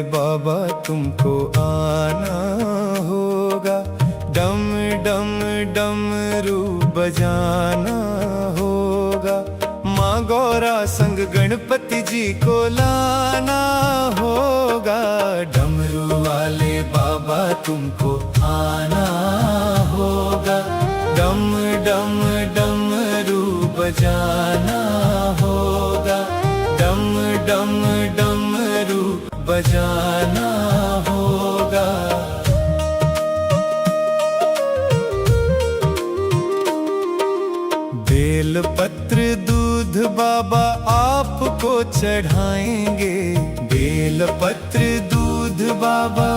बाबा तुमको आना होगा, डम डम डमरू बजाना होगा, माँ गौरा संग गणपति जी को लाना होगा। डमरू वाले बाबा तुमको आना होगा, डम डम डमरू बजाना होगा, डम डम डमरू बजाना होगा। बेल पत्र दूध बाबा आपको चढ़ाएंगे, बेल पत्र दूध बाबा,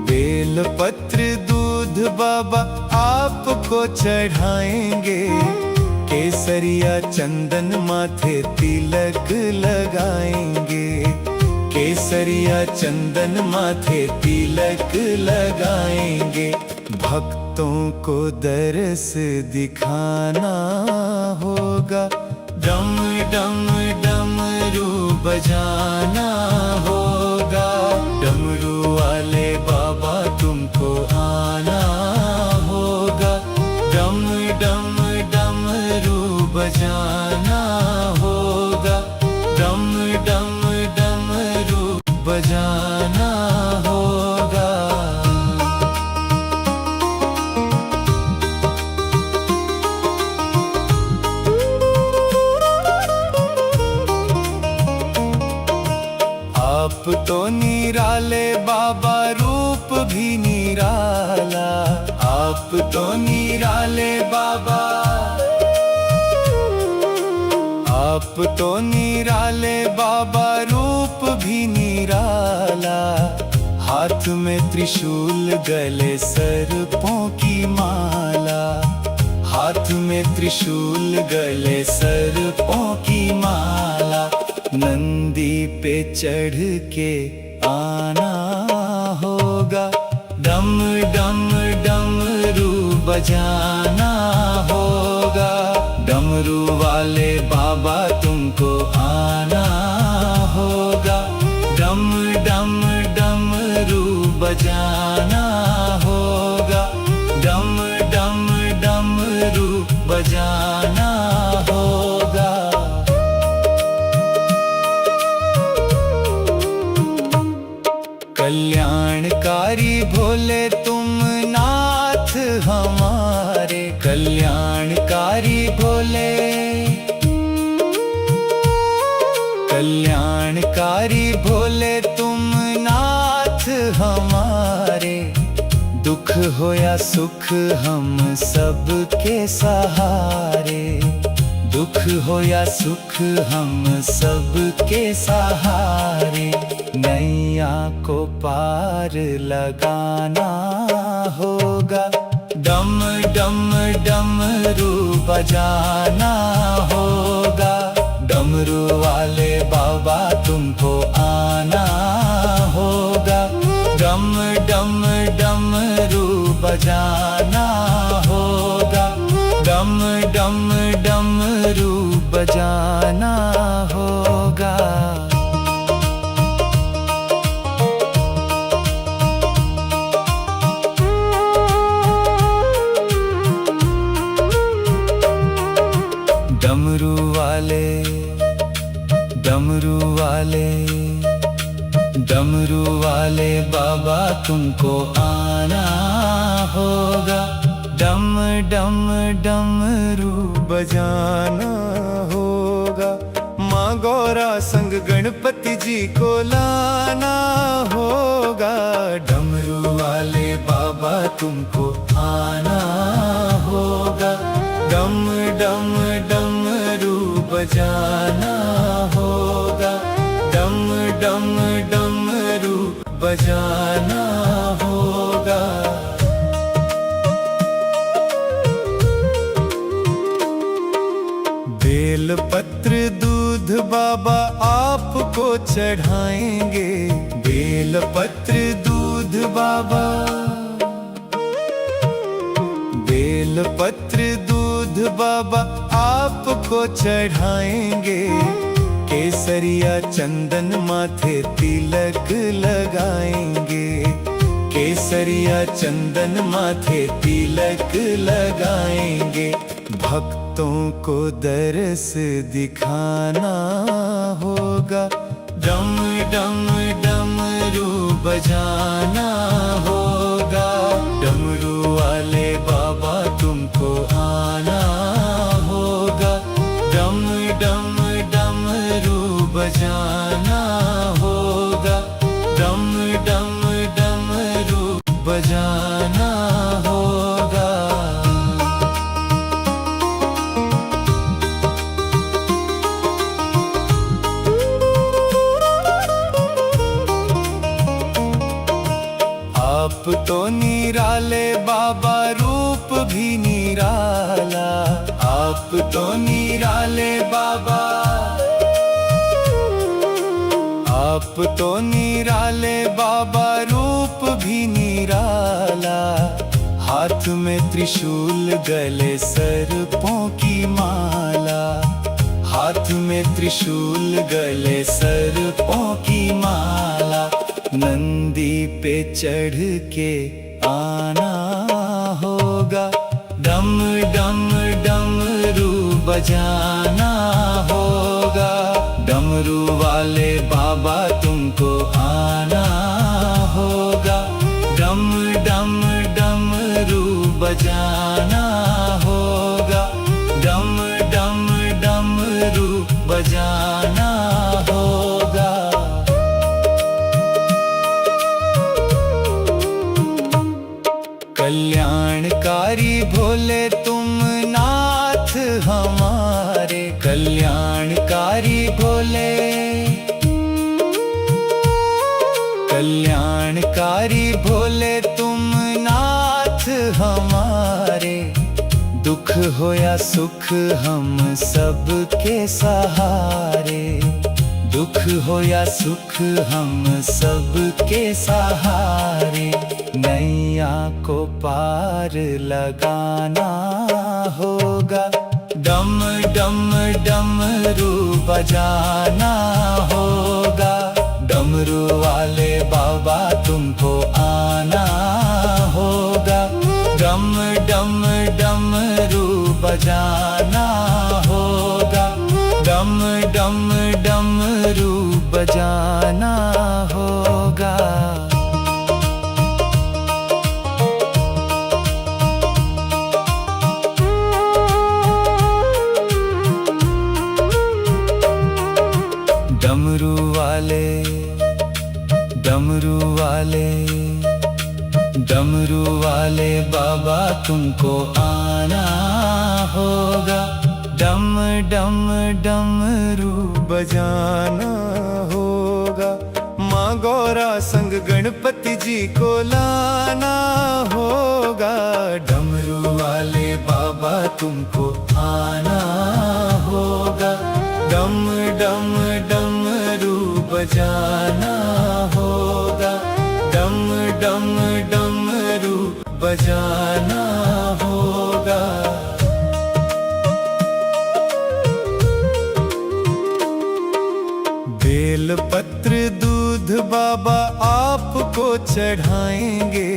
बेल पत्र दूध बाबा आपको चढ़ाएंगे, केसरिया चंदन माथे तिलक लगाएंगे, केसरिया चंदन माथे तिलक लगाएंगे। भक्तों को दरस दिखाना होगा, डम डम डमरू बजाना होगा, डमरू वाले बाबा तुमको आना होगा, डम डम डमरू बजाना होगा, डम डम डमरू बजाना होगा। आप तो निराले बाबा रूप भी निराला, आप तो निराले बाबा, आप तो निराले बाबा रूप भी निराला, हाथ में त्रिशूल गले सर्पों की माला, हाथ में त्रिशूल गले सर्पों की माला, नंदी पे चढ़ के आना होगा, डम डम डमरू बजाना होगा, डमरू वाले बाबा तुमको आना होगा, डम डम डमरू बजाना होगा, डम डम डमरू बजाना होगा। कल्याणकारी भोले तुम नाथ हमारे, कल्याणकारी भोले, कल्याणकारी भोले तुम नाथ हमारे, दुख हो या सुख हम सबके सहारे, दुख हो या सुख हम सबके सहारे, नैया को पार लगाना होगा, डम डम डमरू बजाना होगा, डमरू वाले बाबा तुमको आना होगा, डम डम डमरू बजाना होगा, डम डम डमरू बजाना होगा। डमरू वाले, डमरू वाले, डमरू वाले बाबा तुमको आना होगा, डम डम डमरू बजाना होगा, माँ गौरा संग गणपति जी को लाना होगा, डमरू वाले बाबा तुमको आना होगा, डम डम डमरू बजाना होगा, डम डम डमरू बजाना होगा। बेल पत्र दूध बाबा आपको चढ़ाएंगे, बेल पत्र दूध बाबा, बेल पत्र दूध बाबा आपको चढ़ाएंगे, केसरिया चंदन माथे तिलक लगाएंगे, केसरिया चंदन माथे तिलक लगाएंगे। भक्तों को दरस दिखाना होगा, डम डम डमरू बजाना होगा। डमरू वाले बाबा तुमको आना होगा, डम डम डमरू बजाना होगा, डम डम डमरू बजाना होगा। आप तो निराले बाबा, रूप भी निराला। आप तो निराले बाबा, आप तो निराले बाबा, रूप भी निराला। हाथ में त्रिशूल, गले सर्पों की माला। हाथ में त्रिशूल, गले सर्पों की माला। नंदी पे चढ़ के आना होगा, डम डम डमरू बजाना होगा। डमरू वाले बाबा तुमको आना होगा, डम डम डमरू बजाना होगा, डम डम डमरू बजाना होगा। कल्याणकारी भोले तुम नाथ हमारे, कल्याणकारी भोले, कल्याणकारी भोले तुम नाथ हमारे। दुख हो या सुख हम सबके सहारे, दुख हो या सुख हम सबके सहारे। नैया को पार लगाना होगा, डम डम डमरू बजाना होगा। डमरू वाले बाबा तुमको आना होगा, डम डम डमरू बजाना होगा, डम डम डमरू बजाना होगा। डमरू वाले, डमरू वाले, डमरू वाले बाबा तुमको आना होगा, डम डम डमरू बजाना होगा। माँ गौरा संग गणपति जी को लाना होगा, डमरू वाले बाबा तुमको आना होगा, डम डम डमरू बजाना होगा, डम डम डमरू बजाना होगा। बेल पत्र दूध बाबा आपको चढ़ाएंगे,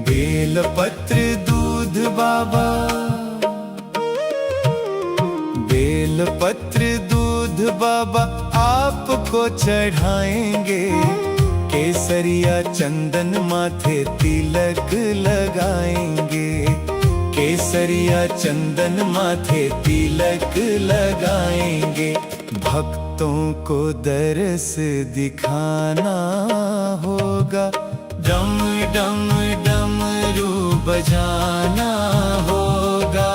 बेल पत्र दूध बाबा, बेल पत्र दूध बाबा आपको चढ़ाएंगे। केसरिया चंदन माथे तिलक लगाएंगे, केसरिया चंदन माथे तिलक लगाएंगे। भक्तों को दरस दिखाना होगा, डम डम डमरू बजाना होगा।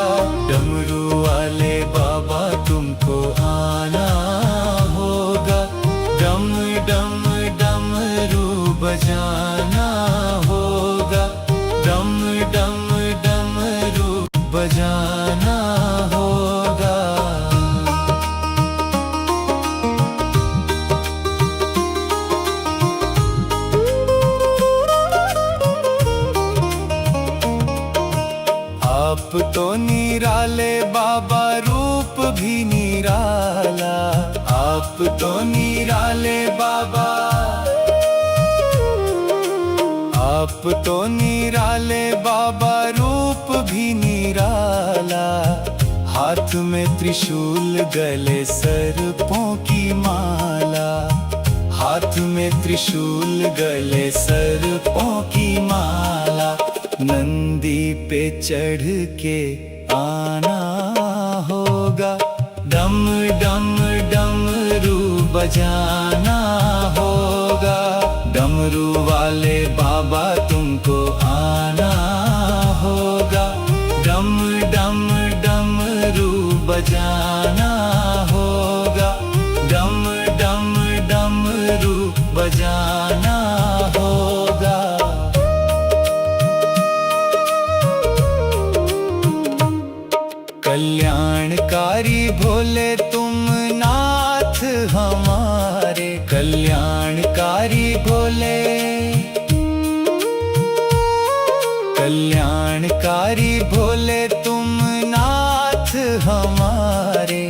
डमरू वाले बाबा तुमको आना होगा, डम डम डमरू बजाना होगा, डम डम डमरू बजाना होगा। आप तो निराले बाबा, रूप भी निराला। आप तो तो निराले बाबा रूप भी निराला, हाथ में त्रिशूल गले सर्पों की माला, हाथ में त्रिशूल गले सर्पों की माला। नंदी पे चढ़ के आना होगा, डम डम डमरू बजाना होगा, डमरू वाले बाबा तुमको आना होगा, डम डम डमरू बजाना होगा, डम डम डमरू बजाना होगा। कल्याणकारी भोले तुम नाथ हमारे, कल्याणकारी भोले, कल्याणकारी भोले तुम नाथ हमारे।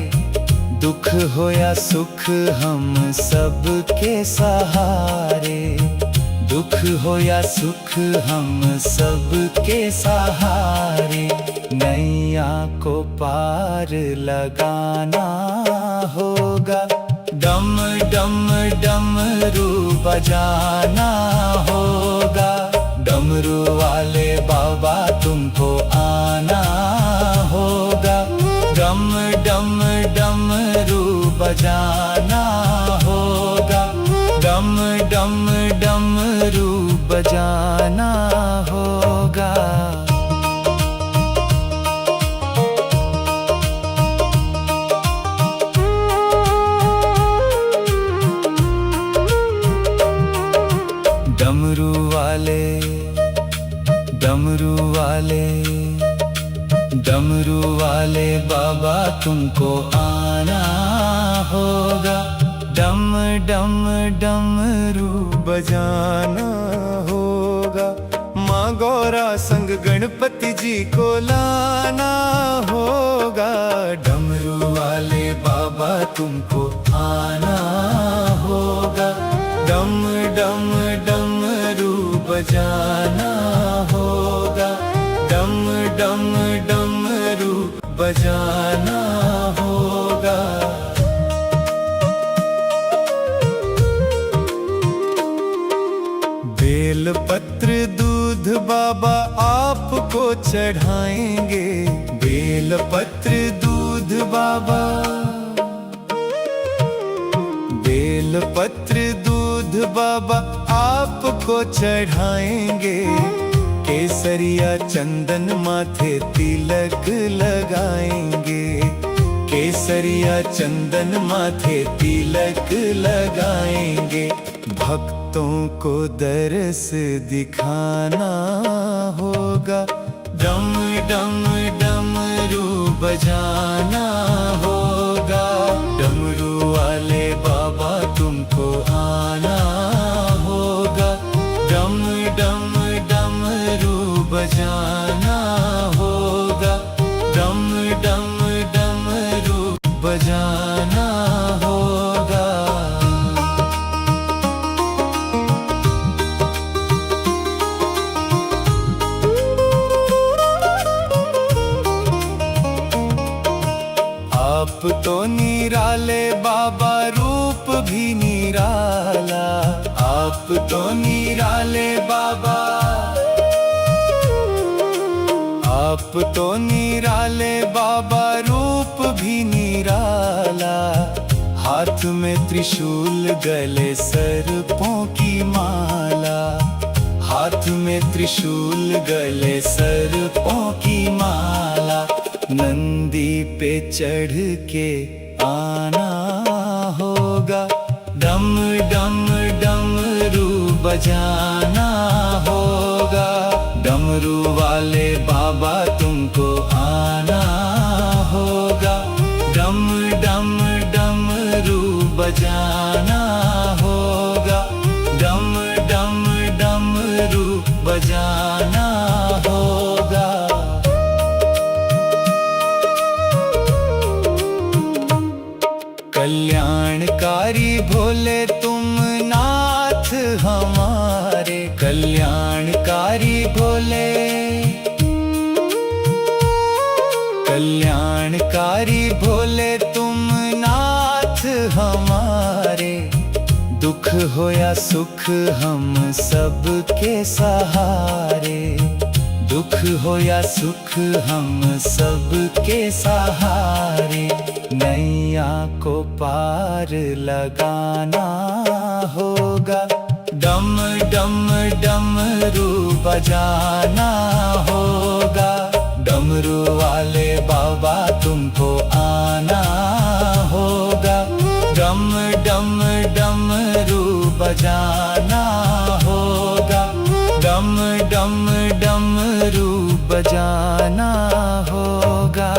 दुख हो या सुख हम सबके सहारे, दुख हो या सुख हम सबके सहारे। नैया को पार लगाना होगा, डम डम डमरू बजाना होगा, डमरू वाले बाबा तुमको आना होगा, डम डम डमरू बजाना होगा, डम डम डमरू बजाना होगा। डमरू वाले, डमरू वाले, डमरू वाले बाबा तुमको आना होगा, डम डम डमरू बजाना होगा। माँ गौरा संग गणपति जी को लाना होगा, डमरू वाले बाबा तुमको आना होगा, डम डम डमरू बजाना होगा, डम डम डमरू बजाना होगा। बेल पत्र दूध बाबा आपको चढ़ाएंगे, बेल पत्र दूध बाबा, बेल पत्र दूध बाबा आपको चढ़ाएंगे। केसरिया चंदन माथे तिलक लगाएंगे, केसरिया चंदन माथे तिलक लगाएंगे। भक्तों को दरस दिखाना होगा, डम डम डमरू बजाना होगा, डमरू वाले बाबा तुमको आना होगा, डम डम डमरू बजाना होगा, डम डम डमरू बजाना होगा। आप तो निराले बाबा रूप भी निराला, आप तो निराले बाबा, आप तो निराले बाबा रूप भी निराला। हाथ में त्रिशूल गले सर्पों की माला, हाथ में त्रिशूल गले सर्पों की माला। नंदी पे चढ़ के आना होगा, डम डम डमरू बजाना होगा, डमरू वाले बाबा तुमको आना होगा, डम डम डमरू बजाना होगा, डम डम डमरू बजाना होगा। कल्याणकारी भोले तुम नाथ हमारे, कल्याणकारी भोले, कल्याणकारी भोले तुम नाथ हमारे। दुख हो या सुख हम सबके सहारे, दुख हो या सुख हम सबके सहारे। नैया को पार लगाना होगा, डम डम डमरू बजाना होगा। डमरू वाले बाबा तुमको आना होगा, डम डम डमरू बजाना होगा। डम डम डमरू बजाना होगा।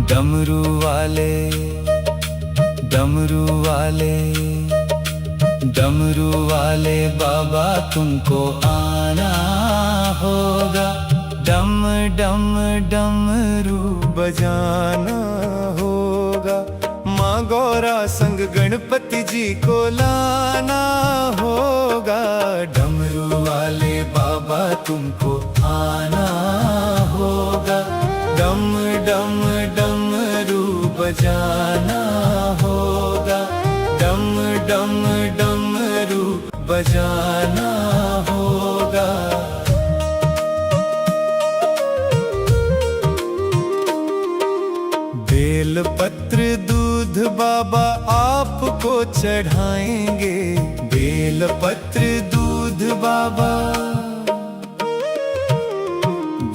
डमरू वाले, डमरू वाले, डमरू वाले बाबा तुमको आना होगा। डम डम डमरू बजाना होगा। माँ गौरा संग गणपति जी को लाना होगा। डमरू वाले बाबा तुमको आना होगा। डम डम डमरू बजाना होगा। डम डम डमरू बजाना होगा। बेलपत्र दूध बाबा आपको चढ़ाएंगे। बेलपत्र दूध बाबा,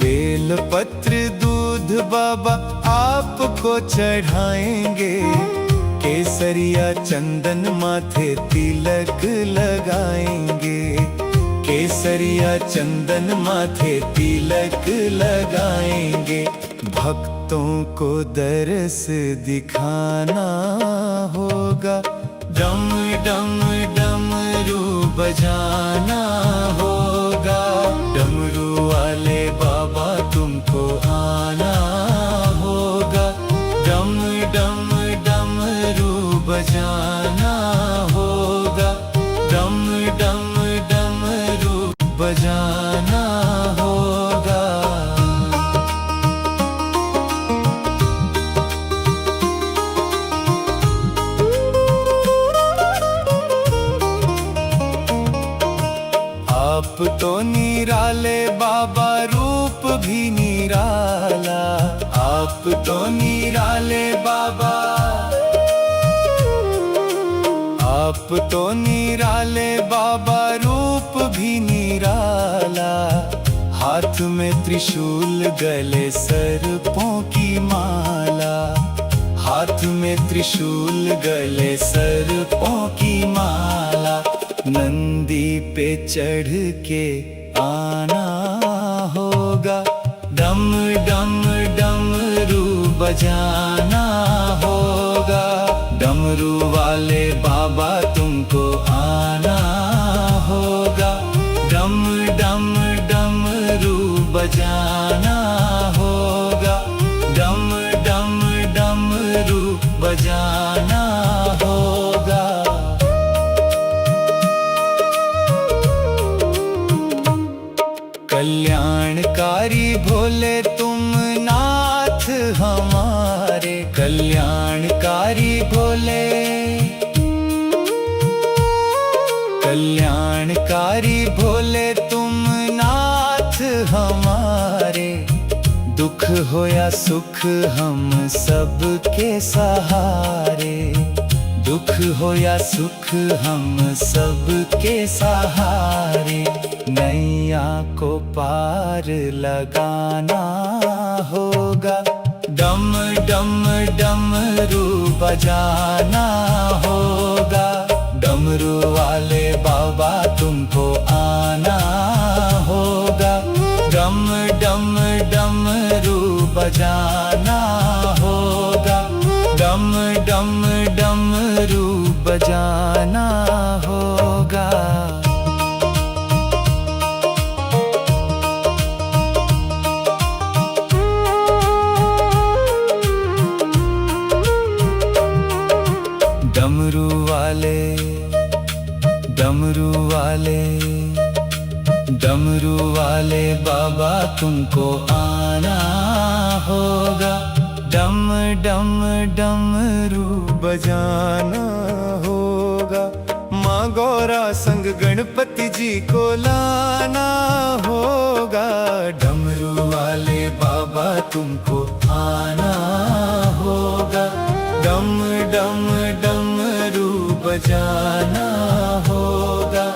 बेलपत्र दूध बाबा आपको चढ़ाएंगे। केसरिया चंदन माथे तिलक लगाएंगे। केसरिया चंदन माथे तिलक लगाएंगे। भक्तों को दरस दिखाना होगा। डम डम डमरू बजाना होगा। डमरू वाले बाबा तुमको आना होगा। डम डम डमरू बजाना होगा। डम डम डमरू बजाना होगा। आप तो निराले बाबा, रूप भी निराला। आप तो निराले बाबा, आप तो निराले बाबा, रूप भी निराला। हाथ में त्रिशूल, गले सर्पों की माला। हाथ में त्रिशूल, गले सर्पों की माला। नंदी पे चढ़ के आना होगा। डम डम डमरू बजाना होगा। डमरू वाले बाबा तुमको आना होगा। डम डम डमरू बजाना होगा। डम डम डमरू बजाना होगा। कल्याणकारी भोले तुम नाथ हमारे। कल्याणकारी भोले, कल्याणकारी भोले तुम नाथ हमारे। दुख हो या सुख हम सबके सहारे। दुख हो या सुख हम सबके सहारे। नैया को पार लगाना होगा। डम डम डमरू बजाना होगा। डमरू वाले बाबा तुमको आना होगा। डम डम डमरू बजाना होगा। डम डम डमरू बजाना होगा। वाले बाबा तुमको आना होगा, डम डम डमरू बजाना होगा। माँ गौरा संग गणपति जी को लाना होगा, डमरू वाले बाबा तुमको आना होगा, डम डम डमरू बजाना होगा,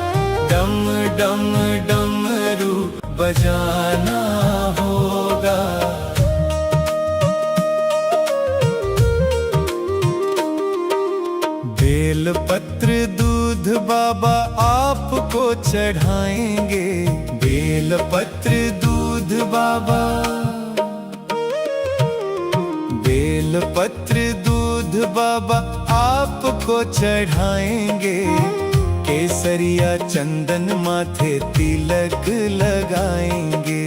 डम डम डमरू बजाना होगा। बेल पत्र दूध बाबा आपको चढ़ाएंगे, बेल पत्र दूध बाबा, बेल पत्र दूध बाबा आपको चढ़ाएंगे। केसरिया चंदन माथे तिलक लगाएंगे,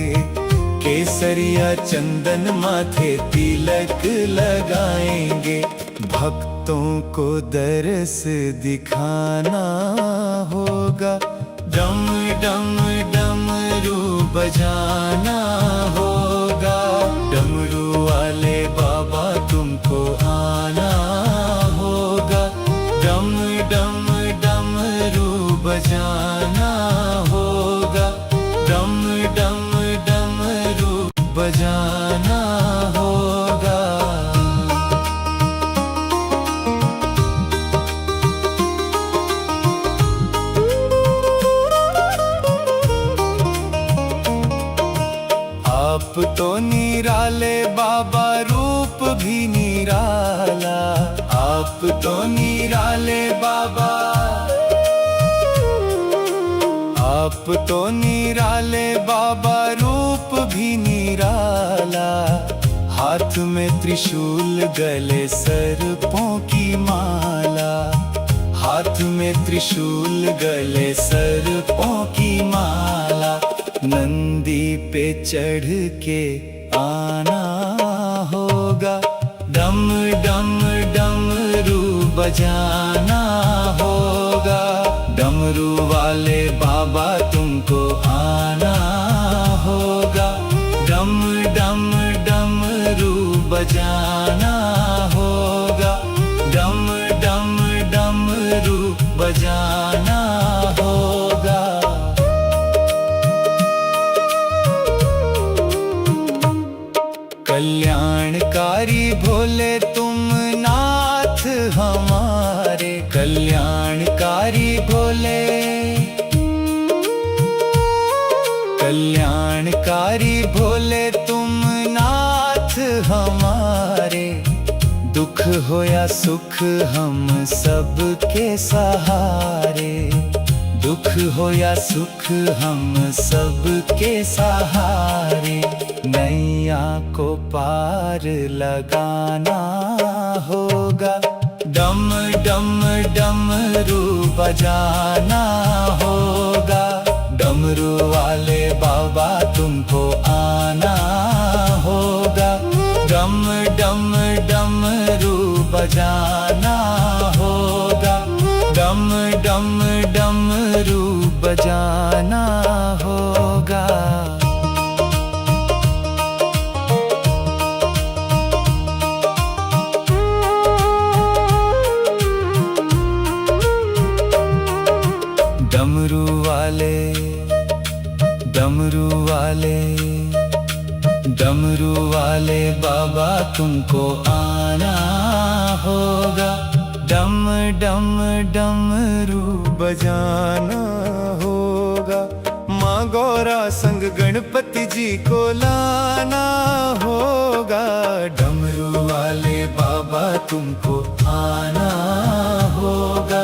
केसरिया चंदन माथे तिलक लगाएंगे। भक्तों को दरस दिखाना होगा, डम डम डमरू बजाना होगा, डमरू वाले बाबा तुमको आना होगा, डम डम डमरू बजाना होगा, डम डम डमरू बजाना होगा। आप तो निराले बाबा, रूप भी निराला, आप तो निराले बाबा, आप तो निराले बाबा, रूप भी निराला। हाथ में त्रिशूल गले सर्पों की माला, हाथ में त्रिशूल गले सर्पों की माला। नंदी पे चढ़ के आना होगा, डम डम डमरू बजाना होगा, डमरू वाले बाबा तुमको आना होगा, डम डम डमरू बजाना होगा, डम डम डमरू बजाना होगा। कल्याणकारी भोले तुम नाथ हमारे, कल्याणकारी भोले, कल्याणकारी भोले तुम नाथ हमारे। दुख हो या सुख हम सबके सहारे, दुख हो या सुख हम सबके सहारे। नैया को पार लगाना होगा, डम डम डमरू बजाना होगा, डमरू वाले बाबा तुमको आना होगा, डम डम डमरू बजाना होगा, डम डम डमरू बजाना होगा। डमरू वाले, डमरू वाले, डमरू वाले बाबा तुमको आना होगा, डम डम डमरू बजाना होगा। माँ गौरा संग गणपति जी को लाना होगा, डमरू वाले बाबा तुमको आना होगा,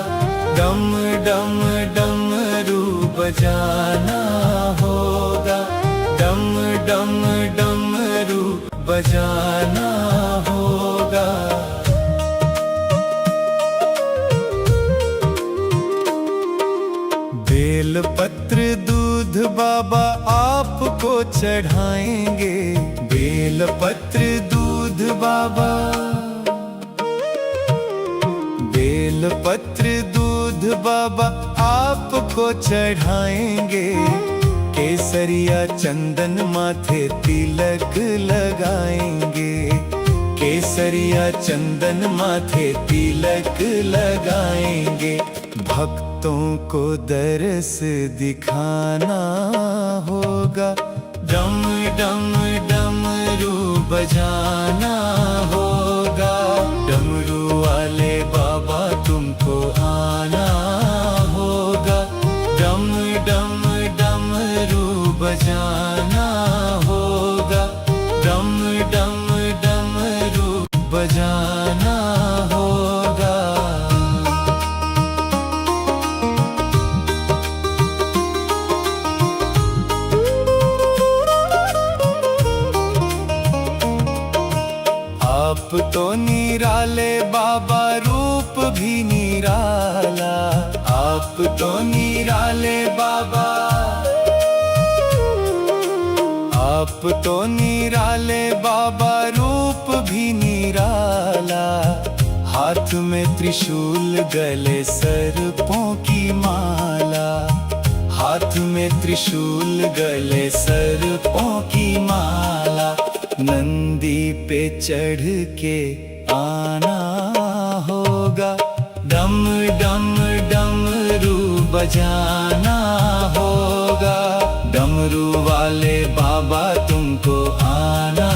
डम डम डमरू बजाना होगा, डम डम डमरू बजाना होगा। बेल पत्र दूध बाबा आपको चढ़ाएंगे, बेल पत्र दूध बाबा, बेल पत्र दूध बाबा आपको चढ़ाएंगे। केसरिया चंदन माथे तिलक लगाएंगे, केसरिया चंदन माथे तिलक लगाएंगे। भक्तों को दरस दिखाना होगा, डम डम डमरू बजाना होगा। डमरू वाले बाबा तुमको आना होगा, डम डम डमरू बजाना होगा, डम डम डमरू बजाना होगा। आप तो निराले बाबा, रूप भी निराला। आप तो निराले बाबा, आप तो निराले बाबा, रूप भी निराला। हाथ में त्रिशूल, गले सर्पों की माला। हाथ में त्रिशूल, गले सर्पों की माला। नंदी पे चढ़ के आना होगा, डम डम डमरू बजाना होगा। डमरू वाले बाबा तुमको आना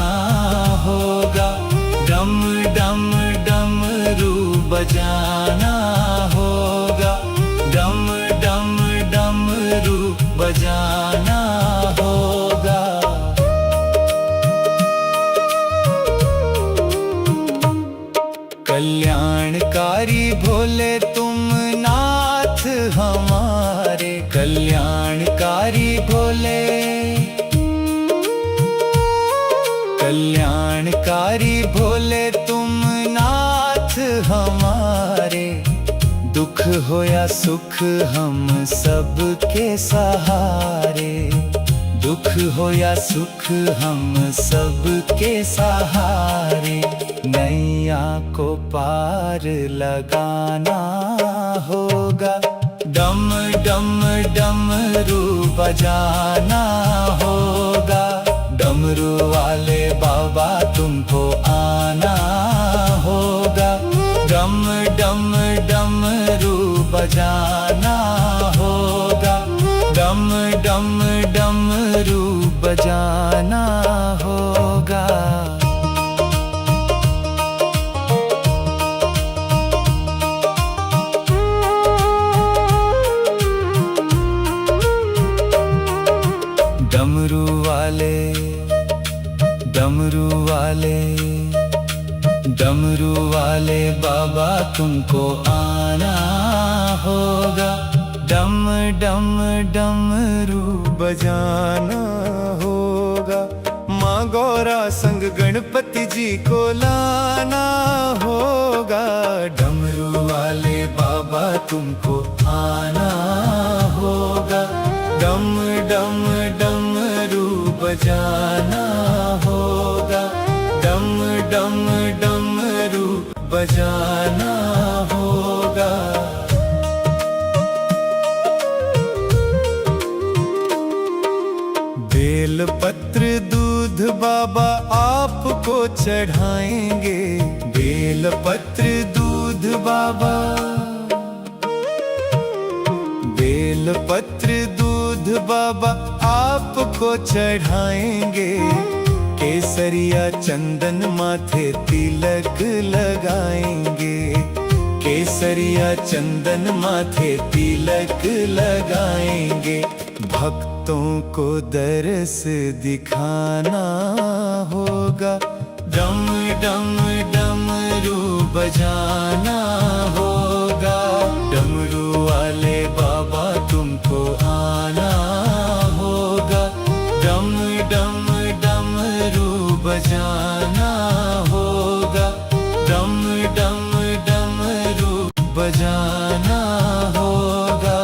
होगा, डम डम डमरू बजाना होगा, डम डम डमरू बजाना होगा। कल्याणकारी भोले तुम नाथ हमारे, कल्याणकारी भोले, कल्याणकारी भोले तुम नाथ हमारे। दुख हो या सुख हम सबके सहारे, दुख हो या सुख हम सबके सहारे। नैया को पार लगाना होगा, डम डम डमरू बजाना होगा। डमरू वाले बाबा तुमको आना होगा, डम डम डमरू बजाना होगा, डम डम डमरू बजाना होगा। डमरू वाले, डमरू वाले, डमरू वाले बाबा तुमको आना होगा, डम डम डमरू बजाना होगा। माँ गौरा संग गणपति जी को लाना होगा, डमरू वाले बाबा तुमको आना होगा, डम डम डमरू बजाना होगा, डम डम डमरू बजाना होगा। बेल पत्र दूध बाबा आपको चढ़ाएंगे, बेल पत्र दूध बाबा, बेल पत्र दूध बाबा आपको चढ़ाएंगे। केसरिया चंदन माथे तिलक लगाएंगे, केसरिया चंदन माथे तिलक लगाएंगे। भक्तों को दरस दिखाना होगा, डम डम डमरू बजाना होगा। डमरू वाले बाबा तुमको आना होगा, डम डम डमरू बजाना होगा, डम डम डमरू बजाना होगा।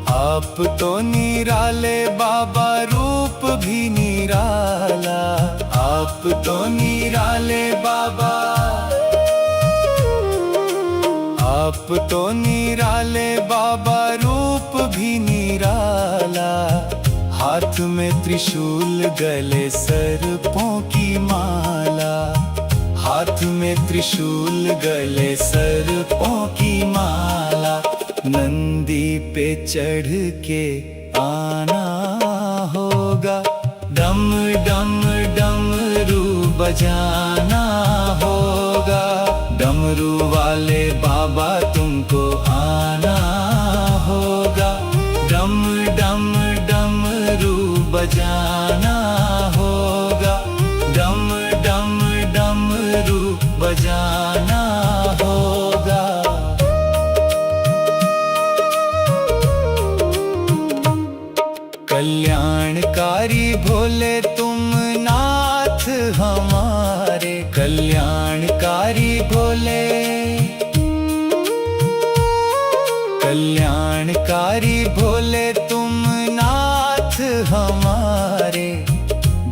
आप तो निराले बाबा, रूप भी निराला। आप तो निराले बाबा, आप तो निराले बाबा, रूप भी निराला। हाथ में त्रिशूल, गले सर्पों की माला। हाथ में त्रिशूल, गले सर्पों की माला। नंदी पे चढ़ के आना होगा, डम डम डमरू बजाना होगा। डमरू वाले बाबा तुमको आना होगा, डम डम डमरू बजाना होगा, डम डम डमरू बजाना होगा। कल्याणकारी भोले तुम नाथ हमारे, कल्याणकारी भोले, कल्याणकारी भोले तुम नाथ हमारे।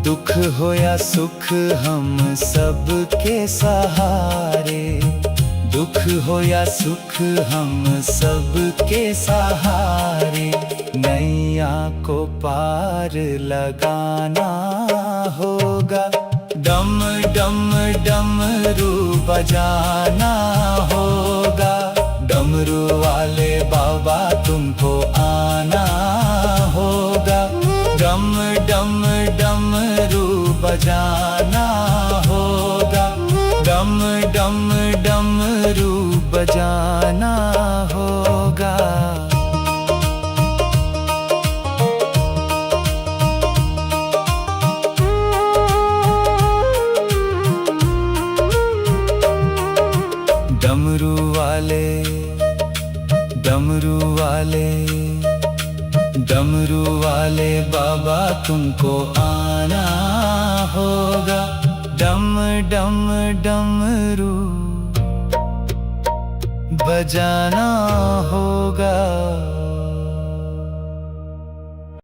दुख हो या सुख हम सबके सहारे, दुख हो या सुख हम सबके सहारे। नैया को पार लगाना होगा, डम डम डमरू बजाना होगा। डमरू वाले बाबा तुमको आना होगा, डम डम डमरू बजाना होगा, डम डम डमरू बजाना होगा। डमरू वाले, डमरू वाले, डमरू वाले बाबा तुमको आना होगा, डम डम डमरू बजाना होगा।